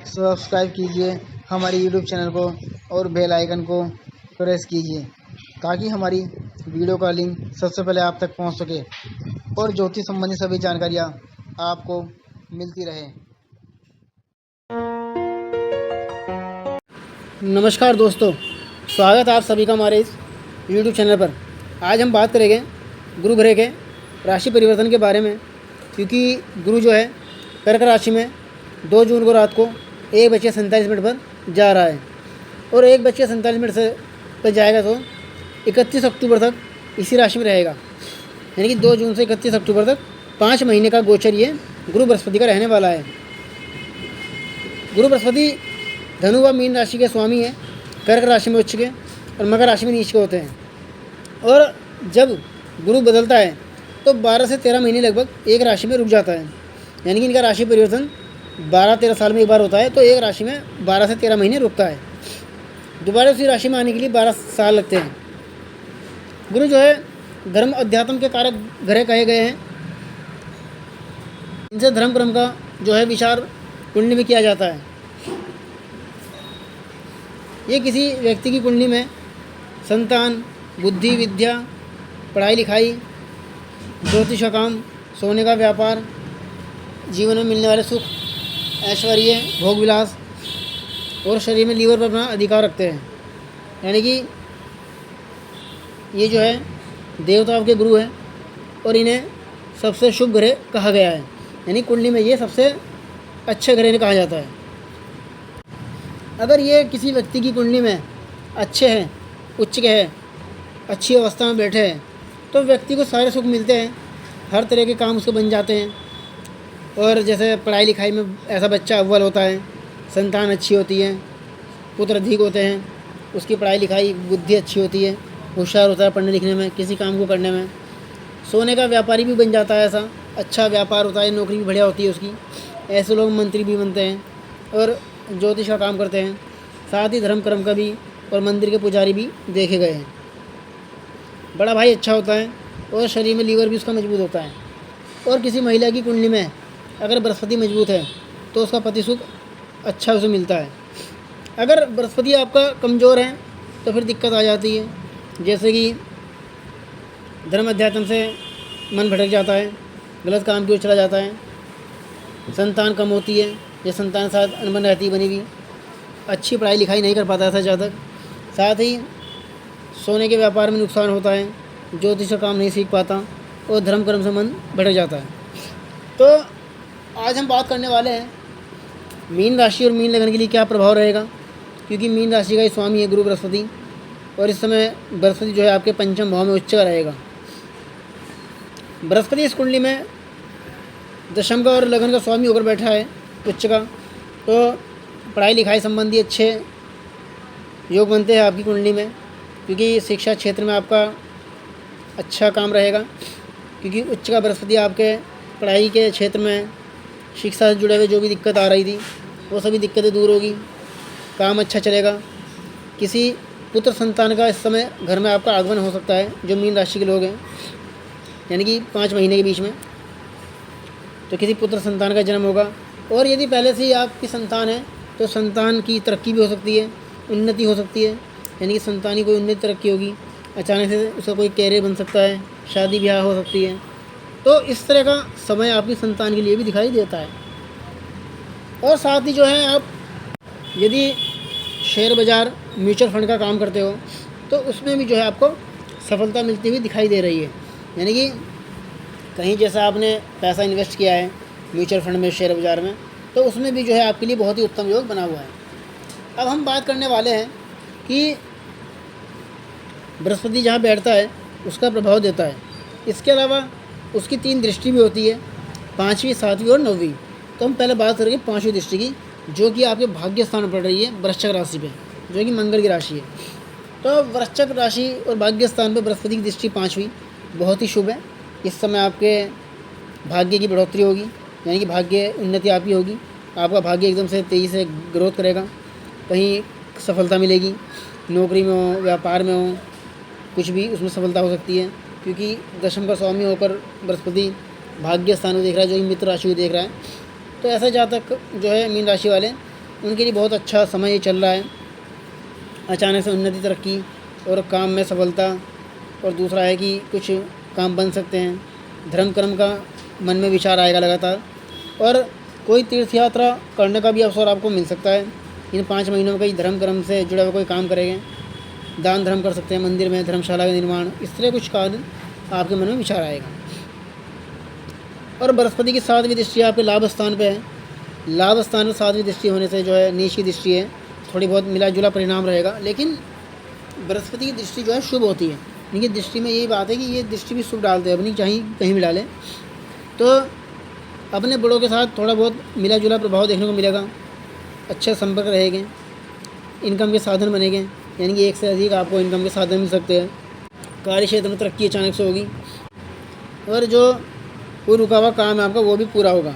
Subscribe कीजिए हमारे YouTube channel को और बेल आइकन को प्रेस कीजिए ताकि हमारी वीडियो का लिंक सबसे पहले आप तक पहुंच सके और ज्योतिष संबंधी सभी जानकारियां आपको मिलती रहे। नमस्कार दोस्तों, स्वागत है आप सभी का हमारे इस यूट्यूब चैनल पर। आज हम बात करेंगे गुरु ग्रह के राशि परिवर्तन के बारे में, क्योंकि गुरु जो है कर्क राशि में 2 जून को रात को 1:47 पर जा रहा है और 1:47 से पर जाएगा तो 31 अक्टूबर तक इसी राशि में रहेगा। यानी कि 2 जून से 31 अक्टूबर तक 5 महीने का गोचर ये गुरु बृहस्पति का रहने वाला है। गुरु बृहस्पति धनु व मीन राशि के स्वामी हैं, कर्क राशि में उच्च के और मकर राशि में नीच के होते हैं। और जब गुरु बदलता है तो 12 से 13 महीने लगभग एक राशि में रुक जाता है। यानी कि इनका राशि परिवर्तन 12-13 साल में एक बार होता है, तो एक राशि में 12 से 13 महीने रुकता है। दोबारा उसी राशि में आने के लिए 12 साल लगते हैं। गुरु जो है धर्म अध्यात्म के कारक ग्रह कहे गए हैं। इनसे धर्म कर्म का जो है विचार कुंडली में किया जाता है। ये किसी व्यक्ति की कुंडली में संतान, बुद्धि, विद्या, पढ़ाई लिखाई, ज्योतिष का काम, सोने का व्यापार, जीवन में मिलने वाले सुख, ऐश्वर्य, भोग विलास और शरीर में लीवर पर अपना अधिकार रखते हैं। यानी कि ये जो है देवताओं के गुरु हैं और इन्हें सबसे शुभ ग्रह कहा गया है। यानी कुंडली में ये सबसे अच्छे ग्रह कहा जाता है। अगर ये किसी व्यक्ति की कुंडली में अच्छे हैं, उच्च के हैं, अच्छी अवस्था में बैठे हैं, तो व्यक्ति को सारे सुख मिलते हैं, हर तरह के काम उसको बन जाते हैं। और जैसे पढ़ाई लिखाई में ऐसा बच्चा अव्वल होता है, संतान अच्छी होती है, पुत्र अधिक होते हैं, उसकी पढ़ाई लिखाई बुद्धि अच्छी होती है, होशियार होता है पढ़ने लिखने में, किसी काम को करने में। सोने का व्यापारी भी बन जाता है, ऐसा अच्छा व्यापार होता है, नौकरी भी बढ़िया होती है उसकी। ऐसे लोग मंत्री भी बनते हैं और ज्योतिष का काम करते हैं। साथ ही धर्म कर्म का भी और मंदिर के पुजारी भी देखे गए हैं। बड़ा भाई अच्छा होता है और शरीर में लीवर भी उसका मजबूत होता है। और किसी महिला की कुंडली में अगर बृहस्पति मजबूत है तो उसका पति सुख अच्छा उसे मिलता है। अगर बृहस्पति आपका कमज़ोर है तो फिर दिक्कत आ जाती है, जैसे कि धर्म अध्यात्म से मन भटक जाता है, गलत काम की ओर चला जाता है, संतान कम होती है या संतान साथ अनबन रहती है बनी हुई, अच्छी पढ़ाई लिखाई नहीं कर पाता ऐसा ज़्यादा। साथ ही सोने के व्यापार में नुकसान होता है, ज्योतिष का काम नहीं सीख पाता और धर्म कर्म से मन भटक जाता है। तो आज हम बात करने वाले हैं मीन राशि और मीन लगन के लिए क्या प्रभाव रहेगा, क्योंकि मीन राशि का ही स्वामी है गुरु बृहस्पति और इस समय बृहस्पति जो है आपके पंचम भाव में उच्च का रहेगा। बृहस्पति इस कुंडली में दशम का और लगन का स्वामी होकर बैठा है उच्च का, तो पढ़ाई लिखाई संबंधी अच्छे योग बनते हैं आपकी कुंडली में, क्योंकि शिक्षा क्षेत्र में आपका अच्छा काम रहेगा। क्योंकि उच्च का बृहस्पति आपके पढ़ाई के क्षेत्र में शिक्षा से जुड़े हुए जो भी दिक्कत आ रही थी वो सभी दिक्कतें दूर होगी, काम अच्छा चलेगा। किसी पुत्र संतान का इस समय घर में आपका आगमन हो सकता है, जो मीन राशि के लोग हैं, यानी कि 5 महीने के बीच में तो किसी पुत्र संतान का जन्म होगा। और यदि पहले से ही आपकी संतान है तो संतान की तरक्की भी हो सकती है, उन्नति हो सकती है, यानी कि संतान की कोई उन्नति तरक्की होगी, अचानक से उसका कोई कैरियर बन सकता है, शादी ब्याह हो सकती है। तो इस तरह का समय आपकी संतान के लिए भी दिखाई देता है। और साथ ही जो है आप यदि शेयर बाज़ार, म्यूचुअल फंड का काम करते हो तो उसमें भी जो है आपको सफलता मिलती हुई दिखाई दे रही है। यानी कि कहीं जैसा आपने पैसा इन्वेस्ट किया है म्यूचुअल फंड में, शेयर बाज़ार में, तो उसमें भी जो है आपके लिए बहुत ही उत्तम योग बना हुआ है। अब हम बात करने वाले हैं कि बृहस्पति जहाँ बैठता है उसका प्रभाव देता है। इसके अलावा उसकी 3 दृष्टि भी होती है, 5वीं, 7वीं और 9वीं। तो हम पहले बात करेंगे 5वीं दृष्टि की, जो कि आपके भाग्य स्थान में पड़ रही है वृश्चिक राशि पे, जो कि मंगल की राशि है। तो वृश्चिक राशि और भाग्य स्थान पर बृहस्पति की दृष्टि 5वीं बहुत ही शुभ है। इस समय आपके भाग्य की बढ़ोतरी होगी, यानी कि भाग्य उन्नति आपकी होगी। आपका भाग्य एकदम से तेज़ी से ग्रोथ करेगा, कहीं सफलता मिलेगी, नौकरी में हो, व्यापार में हो, कुछ भी उसमें सफलता हो सकती है। क्योंकि दशम का स्वामी होकर बृहस्पति भाग्य स्थान को देख रहा है, जो कि मित्र राशि को देख रहा है। तो ऐसा जातक जो है मीन राशि वाले उनके लिए बहुत अच्छा समय ये चल रहा है। अचानक से उन्नति, तरक्की और काम में सफलता। और दूसरा है कि कुछ काम बन सकते हैं। धर्म कर्म का मन में विचार आएगा लगातार, और कोई तीर्थ यात्रा करने का भी अवसर आपको मिल सकता है। इन 5 महीनों में कई धर्म कर्म से जुड़ा हुआ कोई काम करेंगे, दान धर्म कर सकते हैं, मंदिर में धर्मशाला का निर्माण, इस तरह कुछ कार्य आपके मन में विचार आएगा। और बृहस्पति की 7वीं दृष्टि आपके लाभ स्थान पे है। लाभ स्थान में 7वीं दृष्टि होने से जो है नीच की दृष्टि है, थोड़ी बहुत मिला जुला परिणाम रहेगा, लेकिन बृहस्पति की दृष्टि जो है शुभ होती है। इनकी दृष्टि में यही बात है कि ये दृष्टि भी शुभ डालते हैं, अपनी चाहे कहीं भी डालें तो अपने बड़ों के साथ थोड़ा बहुत मिला जुला प्रभाव देखने को मिलेगा। अच्छे संपर्क रहेंगे, इनकम के साधन बनेंगे, यानी कि एक से अधिक आपको इनकम के साधन मिल सकते हैं। कार्य क्षेत्र में तरक्की अचानक से होगी, और जो कोई रुका हुआ काम है आपका वो भी पूरा होगा।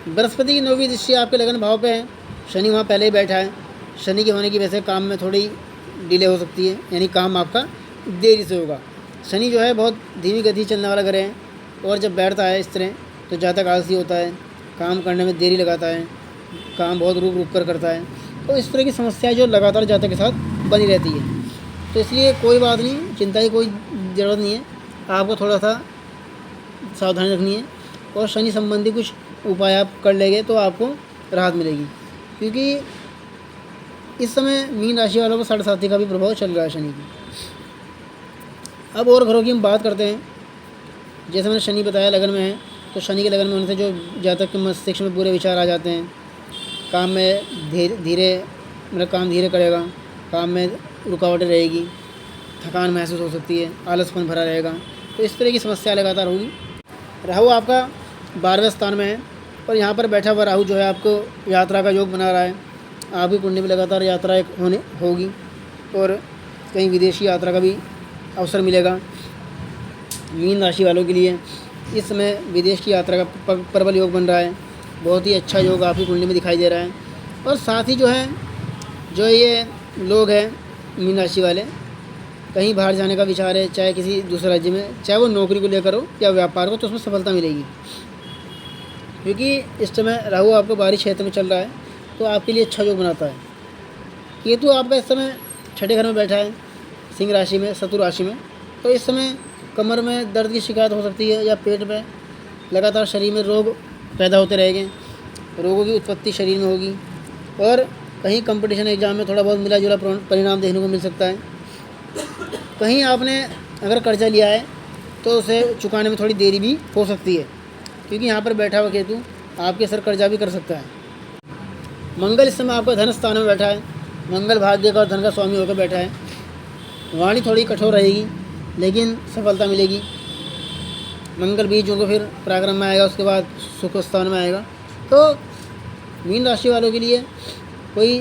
बृहस्पति की 9वीं दृष्टि आपके लगन भाव पे है। शनि वहाँ पहले ही बैठा है। शनि के होने की वजह से काम में थोड़ी डिले हो सकती है, यानी काम आपका देरी से होगा। शनि जो है बहुत धीमी गति चलने वाला ग्रह है, और जब बैठता है इस तरह तो ज़्यादा आलसी होता है, काम करने में देरी लगाता है, काम बहुत रुक कर करता है। तो इस तरह की समस्याएं जो लगातार जातक के साथ बनी रहती है। तो इसलिए कोई बात नहीं, चिंता की कोई ज़रूरत नहीं है, आपको थोड़ा सा सावधानी रखनी है। और शनि संबंधी कुछ उपाय आप कर लेंगे तो आपको राहत मिलेगी, क्योंकि इस समय मीन राशि वालों को 7.5 का भी प्रभाव चल रहा है शनि की। अब और घरों की हम बात करते हैं। जैसे मैंने शनि बताया लगन में है, तो शनि के लगन में होने से जो जातक के मस्तिष्क में बुरे विचार आ जाते हैं, काम में धीरे मतलब काम धीरे करेगा, काम में रुकावटें रहेगी, थकान महसूस हो सकती है, आलसपन भरा रहेगा। तो इस तरह की समस्या लगातार होगी। राहु आपका 12वें स्थान में है, और यहाँ पर बैठा हुआ राहु जो है आपको यात्रा का योग बना रहा है। आपकी कुंडली में लगातार यात्रा होगी, और कहीं विदेशी यात्रा का भी अवसर मिलेगा। मीन राशि वालों के लिए इस समय विदेश की यात्रा का प्रबल योग बन रहा है। बहुत ही अच्छा योग आपकी कुंडली में दिखाई दे रहा है। और साथ ही जो है जो ये लोग हैं मीन राशि वाले, कहीं बाहर जाने का विचार है, चाहे किसी दूसरे राज्य में, चाहे वो नौकरी को लेकर हो या व्यापार को, तो उसमें सफलता मिलेगी। क्योंकि इस समय राहु आपको बाहरी क्षेत्र में चल रहा है, तो आपके लिए अच्छा योग बनाता है। केतु आपका इस समय 6ठे घर में बैठा है, सिंह राशि में, शत्रु राशि में। तो इस समय कमर में दर्द की शिकायत हो सकती है, या पेट में लगातार शरीर में रोग पैदा होते रहेंगे, रोगों की उत्पत्ति शरीर में होगी। और कहीं कंपटीशन एग्जाम में थोड़ा बहुत मिला जुला परिणाम देखने को मिल सकता है। कहीं आपने अगर कर्जा लिया है तो उसे चुकाने में थोड़ी देरी भी हो सकती है, क्योंकि यहाँ पर बैठा हुआ केतु आपके सर कर्जा भी कर सकता है। मंगल इस समय आपका धन स्थान में बैठा है। मंगल भाग्य का और धन का स्वामी होकर बैठा है। वाणी थोड़ी कठोर रहेगी, लेकिन सफलता मिलेगी। मंगल बीजों को फिर पराक्रम में आएगा, उसके बाद सुख स्थान में आएगा। तो मीन राशि वालों के लिए कोई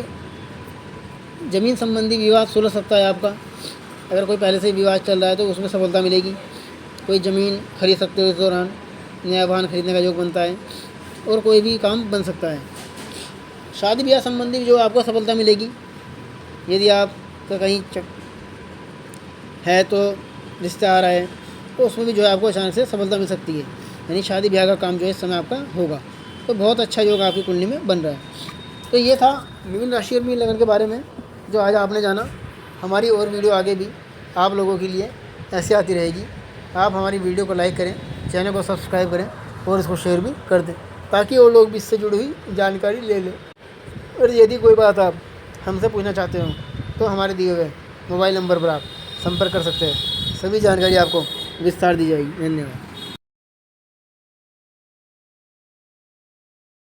ज़मीन संबंधी विवाद सुलझ सकता है आपका। अगर कोई पहले से विवाद चल रहा है तो उसमें सफलता मिलेगी। कोई ज़मीन खरीद सकते हो इस दौरान, नया वाहन खरीदने का योग बनता है, और कोई भी काम बन सकता है। शादी ब्याह संबंधी जो आपको सफलता मिलेगी। यदि आपका कहीं है तो रिश्ता आ रहा है, तो उसमें भी जो है आपको अचानक से सफलता मिल सकती है, यानी शादी ब्याह का काम जो है इस समय आपका होगा। तो बहुत अच्छा योग आपकी कुंडली में बन रहा है। तो ये था मीन राशि और मीन लगन के बारे में जो आज आपने जाना। हमारी और वीडियो आगे भी आप लोगों के लिए ऐसे आती रहेगी। आप हमारी वीडियो को लाइक करें, चैनल को सब्सक्राइब करें, और इसको शेयर भी कर दें, ताकि वो लोग भी इससे जुड़ी हुई जानकारी ले लें। और यदि कोई बात आप हमसे पूछना चाहते हो तो हमारे दिए हुए मोबाइल नंबर पर आप संपर्क कर सकते हैं। सभी जानकारी आपको विस्तार दी जाएगी। धन्यवाद।